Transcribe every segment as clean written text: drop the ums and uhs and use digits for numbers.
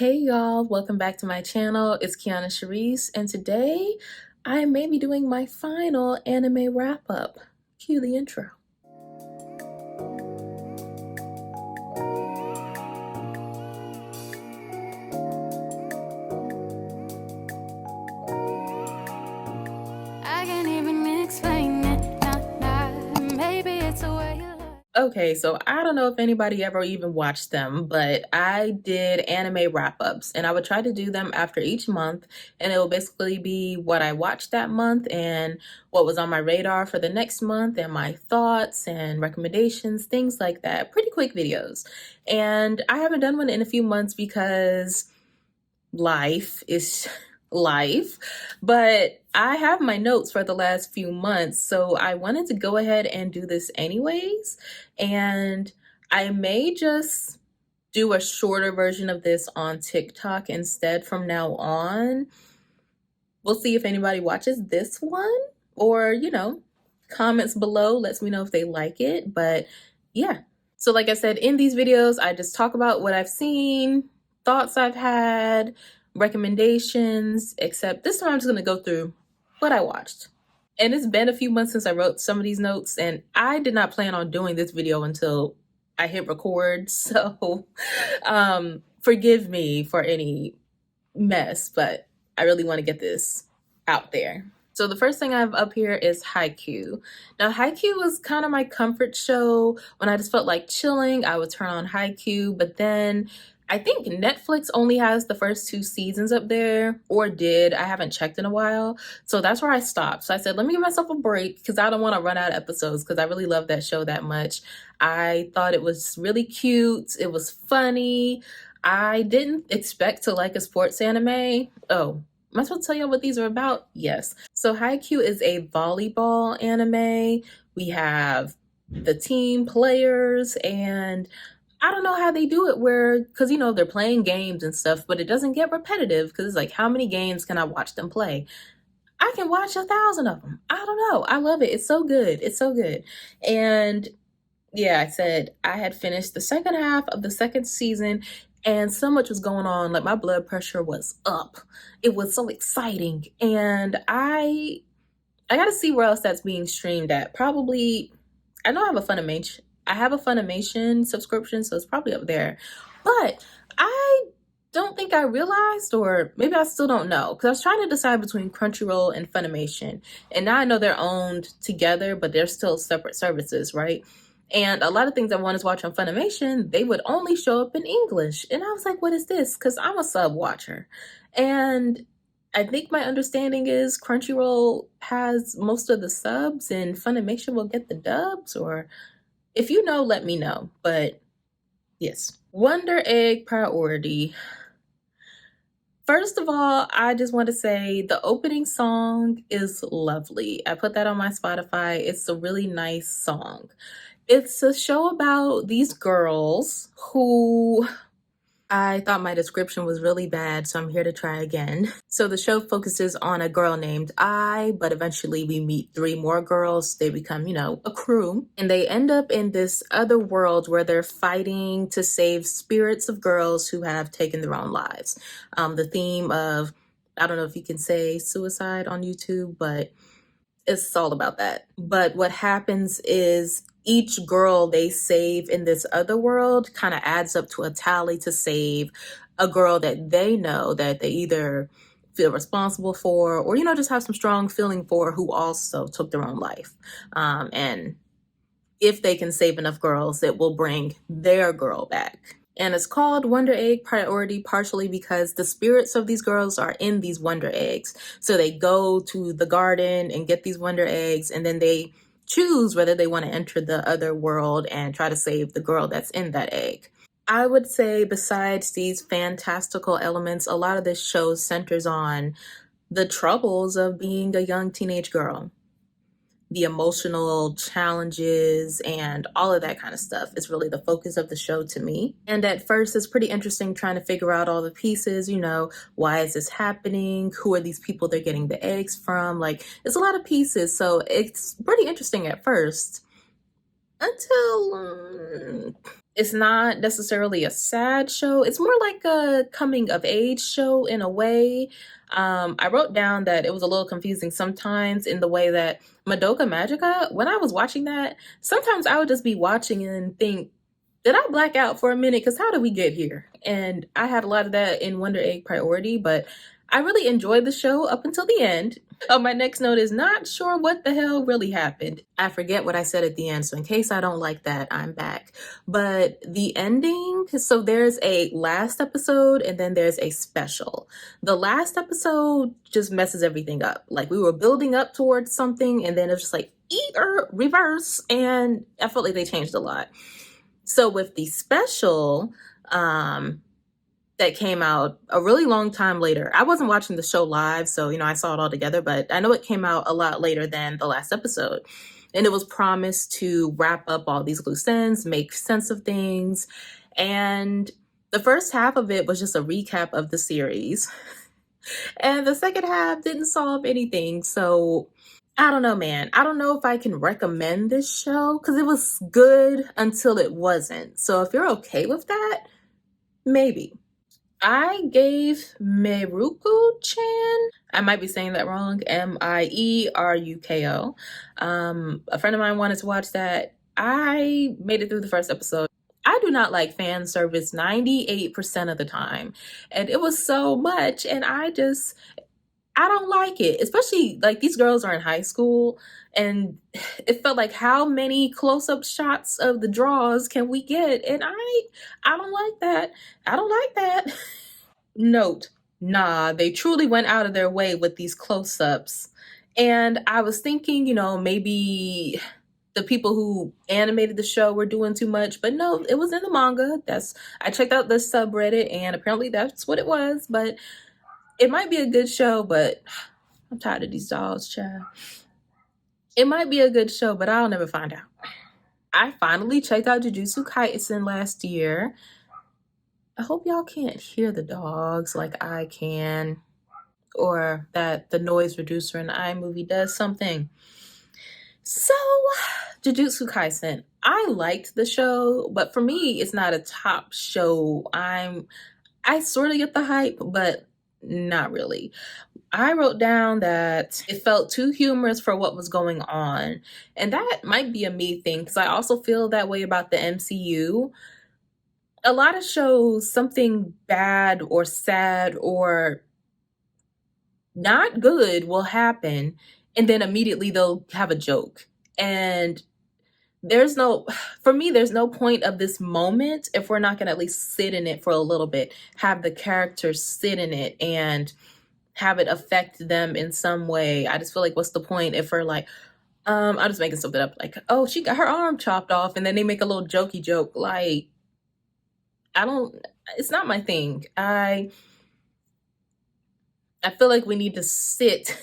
Hey y'all, welcome back to my channel. It's Kionna Sharice, and today I may be doing my final anime wrap-up. Cue the intro. I can't even explain it, maybe it's a way you look. Okay, so I don't know if anybody ever even watched them, but I did anime wrap-ups, and I would try to do them after each month, and it will basically be what I watched that month and what was on my radar for the next month and my thoughts and recommendations, things like that. Pretty quick videos. And I haven't done one in a few months because life is life, but I have my notes for the last few months, so I wanted to go ahead and do this anyways. And I may just do a shorter version of this on TikTok instead from now on. We'll see if anybody watches this one, or comments below lets me know if they like it. But yeah, so like I said, in these videos I just talk about what I've seen, thoughts I've had, recommendations, except this time I'm just going to go through what I watched. And it's been a few months since I wrote some of these notes, and I did not plan on doing this video until I hit record, so forgive me for any mess, but I really want to get this out there. So the first thing I have up here is Haikyuu. Now, Haikyuu was kind of my comfort show. When I just felt like chilling, I would turn on Haikyuu, but then I think Netflix only has the first 2 seasons up there, or did. I haven't checked in a while. So that's where I stopped. So I said, let me give myself a break because I don't want to run out of episodes because I really love that show that much. I thought it was really cute. It was funny. I didn't expect to like a sports anime. Oh, am I supposed to tell you what these are about? Yes. So Haikyuu is a volleyball anime. We have the team players, and I don't know how they do it where, because they're playing games and stuff, but it doesn't get repetitive because it's like, how many games can I watch them play? I can watch 1,000 of them. I don't know. I love it. It's so good. It's so good. And yeah, I said I had finished the second half of the second season, and so much was going on. Like, my blood pressure was up. It was so exciting. And I got to see where else that's being streamed at. Probably, I know I have a Funimation subscription, so it's probably up there. But I don't think I realized, or maybe I still don't know, because I was trying to decide between Crunchyroll and Funimation. And now I know they're owned together, but they're still separate services, right? And a lot of things I wanted to watch on Funimation, they would only show up in English. And I was like, what is this? Because I'm a sub watcher. And I think my understanding is Crunchyroll has most of the subs and Funimation will get the dubs, or if you know, let me know. But yes, Wonder Egg Priority. First of all, I just want to say the opening song is lovely. I put that on my Spotify. It's a really nice song. It's a show about these girls who, I thought my description was really bad, so I'm here to try again. So the show focuses on a girl named I, but eventually we meet 3 more girls. They become, a crew. And they end up in this other world where they're fighting to save spirits of girls who have taken their own lives. The theme of, I don't know if you can say suicide on YouTube, but it's all about that. But what happens is each girl they save in this other world kind of adds up to a tally to save a girl that they know that they either feel responsible for, or, just have some strong feeling for, who also took their own life. And if they can save enough girls, it will bring their girl back. And it's called Wonder Egg Priority partially because the spirits of these girls are in these Wonder Eggs. So they go to the garden and get these Wonder Eggs, and then they choose whether they want to enter the other world and try to save the girl that's in that egg. I would say besides these fantastical elements, a lot of this show centers on the troubles of being a young teenage girl. The emotional challenges and all of that kind of stuff is really the focus of the show to me. And at first, it's pretty interesting trying to figure out all the pieces, why is this happening? Who are these people they're getting the eggs from? Like, it's a lot of pieces. So it's pretty interesting at first until It's not necessarily a sad show. It's more like a coming of age show in a way. I wrote down that it was a little confusing sometimes in the way that Madoka Magica, when I was watching that, sometimes I would just be watching and think, did I black out for a minute? Because how did we get here? And I had a lot of that in Wonder Egg Priority, but I really enjoyed the show up until the end. Oh, my next note is not sure what the hell really happened. I forget what I said at the end, so in case I don't like that, I'm back. But the ending, so there's a last episode and then there's a special. The last episode just messes everything up. Like we were building up towards something and then it's just like either reverse, and I felt like they changed a lot. So with the special, that came out a really long time later. I wasn't watching the show live, so I saw it all together, but I know it came out a lot later than the last episode. And it was promised to wrap up all these loose ends, make sense of things. And the first half of it was just a recap of the series. And the second half didn't solve anything. So I don't know, man. I don't know if I can recommend this show because it was good until it wasn't. So if you're okay with that, maybe. I gave Mieruko-chan, I might be saying that wrong, Mieruko. A friend of mine wanted to watch that. I made it through the first episode. I do not like fan service 98% of the time. And it was so much, and I don't like it. Especially like these girls are in high school, and it felt like how many close-up shots of the draws can we get? And I don't like that. I don't like that. Note, nah, they truly went out of their way with these close-ups. And I was thinking, maybe the people who animated the show were doing too much, but no, it was in the manga. I checked out the subreddit and apparently that's what it was, but it might be a good show, but I'm tired of these dolls, child. It might be a good show, but I'll never find out. I finally checked out Jujutsu Kaisen last year. I hope y'all can't hear the dogs like I can, or that the noise reducer in the iMovie does something. So, Jujutsu Kaisen, I liked the show, but for me, it's not a top show. I sort of get the hype, but not really. I wrote down that it felt too humorous for what was going on. And that might be a me thing, because I also feel that way about the MCU. A lot of shows, something bad or sad or not good will happen, and then immediately they'll have a joke. And for me, there's no point of this moment if we're not going to at least sit in it for a little bit, have the characters sit in it and have it affect them in some way. I just feel like, what's the point if we're like, I'm just making something up, like, oh, she got her arm chopped off, and then they make a little jokey joke. Like, it's not my thing. I feel like we need to sit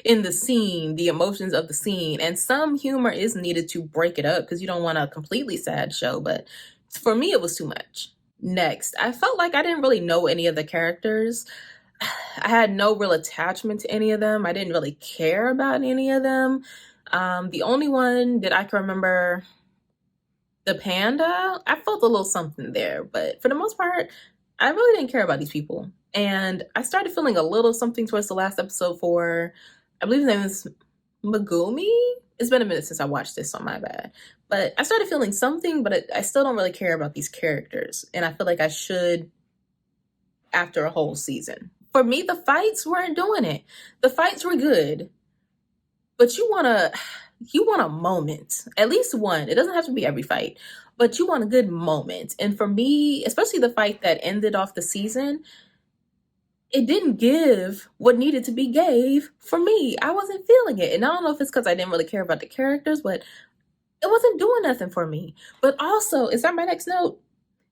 in the scene, the emotions of the scene, and some humor is needed to break it up because you don't want a completely sad show, but for me, it was too much. Next, I felt like I didn't really know any of the characters. I had no real attachment to any of them. I didn't really care about any of them. The only one that I can remember, the panda, I felt a little something there, but for the most part, I really didn't care about these people. And I started feeling a little something towards the last episode for, I believe his name is Megumi. It's been a minute since I watched this, so my bad. But I started feeling something, but I still don't really care about these characters. And I feel like I should after a whole season. For me, the fights weren't doing it. The fights were good, but you want a moment, at least one. It doesn't have to be every fight, but you want a good moment. And for me, especially the fight that ended off the season, it didn't give what needed to be gave for me. I wasn't feeling it. And I don't know if it's because I didn't really care about the characters, but it wasn't doing nothing for me. But also, is that my next note?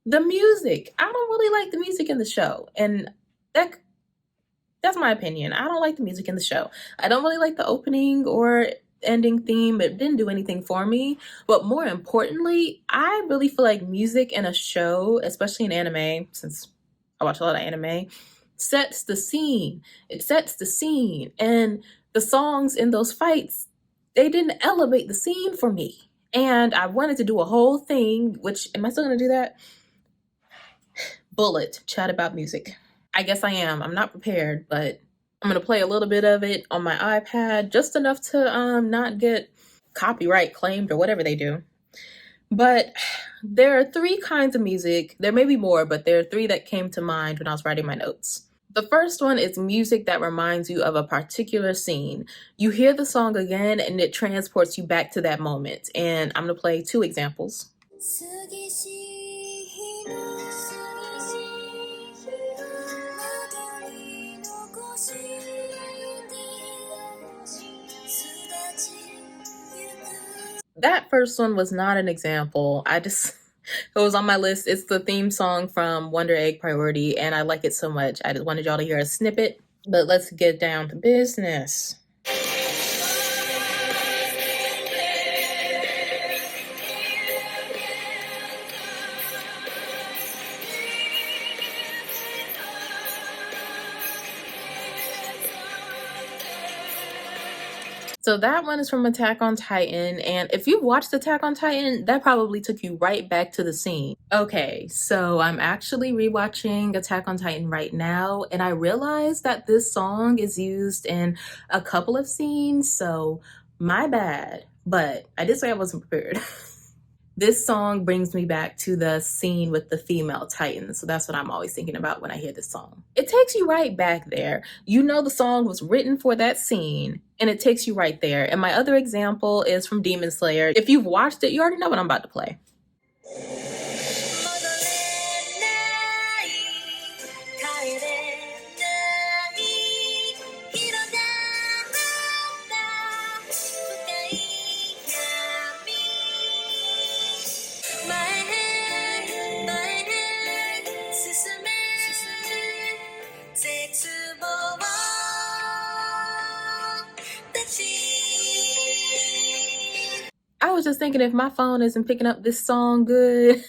The music. I don't really like the music in the show. And that's my opinion. I don't like the music in the show. I don't really like the opening or ending theme. It didn't do anything for me. But more importantly, I really feel like music in a show, especially in anime, since I watch a lot of anime, sets the scene. It sets the scene. And the songs in those fights, they didn't elevate the scene for me. And I wanted to do a whole thing, which, am I still gonna do that? Bullet, chat about music. I guess I am. I'm not prepared, but I'm gonna play a little bit of it on my iPad, just enough to not get copyright claimed or whatever they do. But there are three kinds of music. There may be more, but there are three that came to mind when I was writing my notes. The first one is music that reminds you of a particular scene. You hear the song again and it transports you back to that moment. And I'm gonna play two examples. That first one was not an example. It was on my list. It's the theme song from Wonder Egg Priority, and I like it so much. I just wanted y'all to hear a snippet, but let's get down to business. So that one is from Attack on Titan, and if you've watched Attack on Titan, that probably took you right back to the scene. Okay, so I'm actually rewatching Attack on Titan right now, and I realized that this song is used in a couple of scenes, so my bad, but I did say I wasn't prepared. This song brings me back to the scene with the female Titan, so that's what I'm always thinking about when I hear this song. It takes you right back there. You know the song was written for that scene, and it takes you right there. And my other example is from Demon Slayer. If you've watched it, you already know what I'm about to play. I was just thinking, if my phone isn't picking up this song good,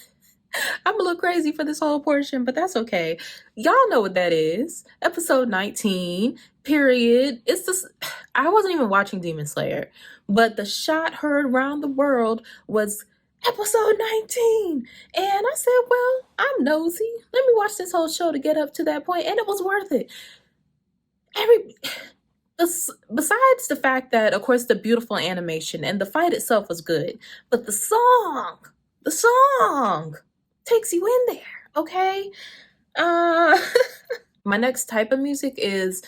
I'm a little crazy for this whole portion, but that's okay. Y'all know what that is. Episode 19, period. It's this. I wasn't even watching Demon Slayer, but the shot heard around the world was episode 19. And I said, well, I'm nosy. Let me watch this whole show to get up to that point, and it was worth it. Besides the fact that, of course, the beautiful animation and the fight itself was good, but the song takes you in there, okay? My next type of music is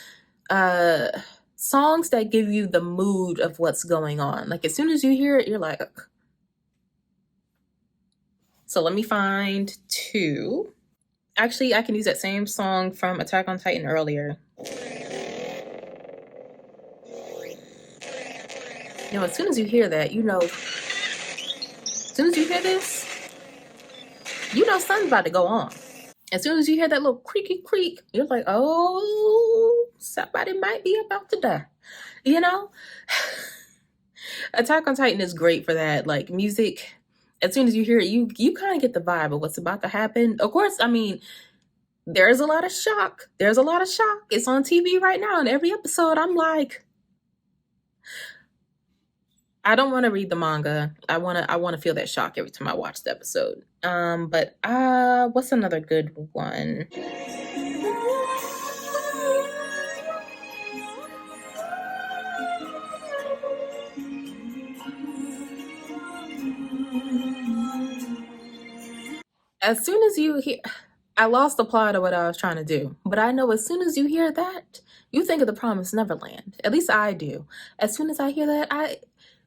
songs that give you the mood of what's going on. Like, as soon as you hear it, you're like, ugh. So let me find two. Actually, I can use that same song from Attack on Titan earlier. You know, as soon as you hear that, as soon as you hear this, you know something's about to go on. As soon as you hear that little creaky creak, you're like, oh, somebody might be about to die. You know? Attack on Titan is great for that. Like, music, as soon as you hear it, you kind of get the vibe of what's about to happen. Of course, I mean, there's a lot of shock. It's on TV right now, and every episode I'm like, I don't want to read the manga. I want to feel that shock every time I watch the episode. But what's another good one? As soon as you hear, I lost the plot of what I was trying to do, but I know as soon as you hear that, you think of the Promised Neverland. At least I do. As soon as I hear that,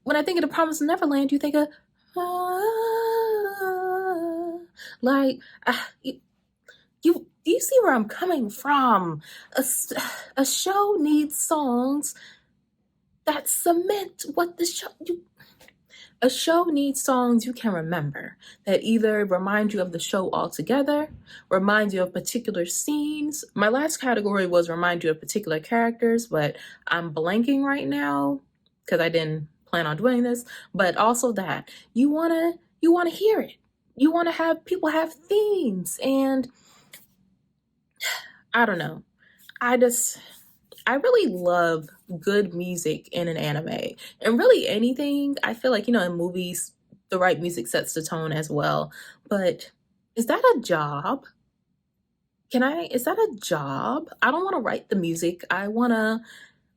when I think of the Promised Neverland, you think of, you see where I'm coming from. A show needs songs that cement what the show. A show needs songs you can remember that either remind you of the show altogether, remind you of particular scenes. My last category was remind you of particular characters, but I'm blanking right now because I didn't plan on doing this. But also that you wanna hear it. You wanna have people have themes, and I don't know. I really love good music in an anime, and really anything. I feel like, in movies, the right music sets the tone as well. But is that a job? Is that a job? I don't want to write the music. I want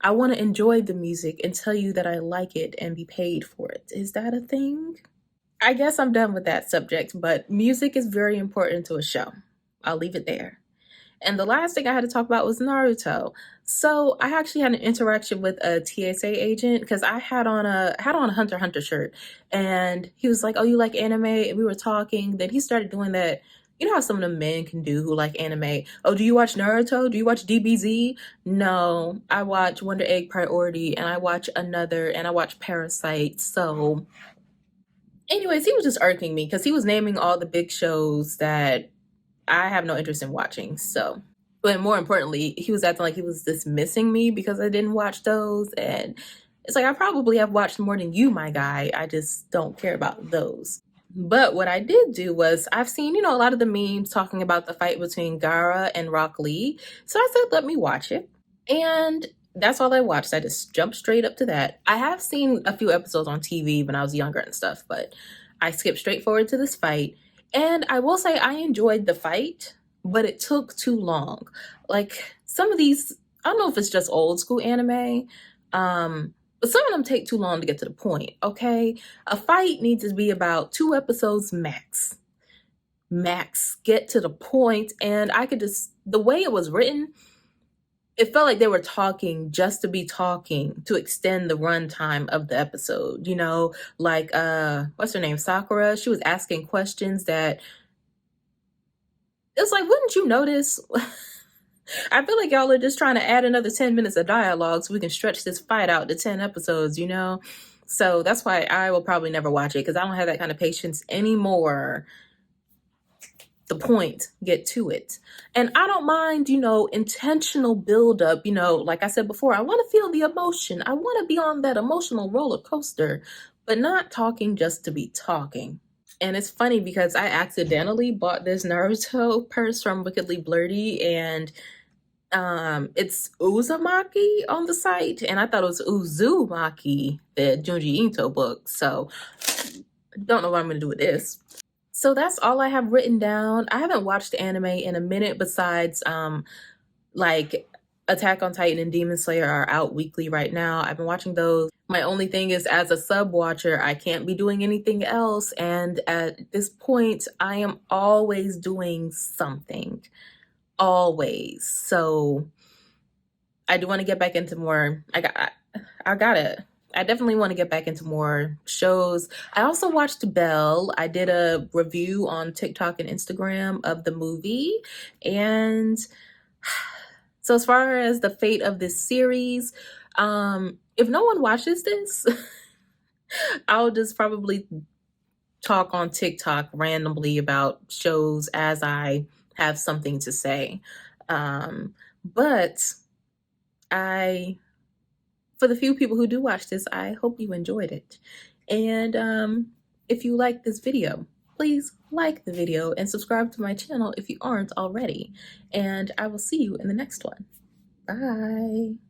to enjoy the music and tell you that I like it and be paid for it. Is that a thing? I guess I'm done with that subject, but music is very important to a show. I'll leave it there. And the last thing I had to talk about was Naruto. So I actually had an interaction with a TSA agent because I had on a Hunter x Hunter shirt, and he was like, "Oh, you like anime?" And we were talking. Then he started doing that. You know how some of the men can do who like anime. Oh, do you watch Naruto? Do you watch DBZ? No, I watch Wonder Egg Priority, and I watch Parasite. So, anyways, he was just irking me because he was naming all the big shows that I have no interest in watching. So, but more importantly, he was acting like he was dismissing me because I didn't watch those. And it's like, I probably have watched more than you, my guy. I just don't care about those. But what I did do was I've seen, a lot of the memes talking about the fight between Gaara and Rock Lee. So I said, let me watch it. And that's all I watched. I just jumped straight up to that. I have seen a few episodes on TV when I was younger and stuff, but I skipped straight forward to this fight. And I will say I enjoyed the fight, but it took too long. Like some of these, I don't know if it's just old school anime, but some of them take too long to get to the point, okay? A fight needs to be about 2 episodes max. Max, get to the point. And I could just, the way it was written, it felt like they were talking just to be talking to extend the runtime of the episode, like what's her name, Sakura. She was asking questions that it's like, wouldn't you notice? I feel like y'all are just trying to add another 10 minutes of dialogue so we can stretch this fight out to 10 episodes, So that's why I will probably never watch it, because I don't have that kind of patience anymore. The point, get to it. And I don't mind, intentional buildup. Like I said before, I want to feel the emotion. I want to be on that emotional roller coaster, but not talking just to be talking. And it's funny because I accidentally bought this Naruto purse from Wickedly Blerdy, and it's Uzumaki on the site, and I thought it was Uzumaki, the Junji Ito book. So don't know what I'm gonna do with this. So that's all I have written down. I haven't watched anime in a minute, besides like Attack on Titan and Demon Slayer are out weekly right now. I've been watching those. My only thing is, as a sub watcher, I can't be doing anything else. And at this point, I am always doing something. Always. So I do want to get back into more. I definitely want to get back into more shows. I also watched Belle. I did a review on TikTok and Instagram of the movie. And so as far as the fate of this series, if no one watches this, I'll just probably talk on TikTok randomly about shows as I have something to say. But for the few people who do watch this, I hope you enjoyed it. And if you like this video, please like the video and subscribe to my channel if you aren't already. And I will see you in the next one. Bye.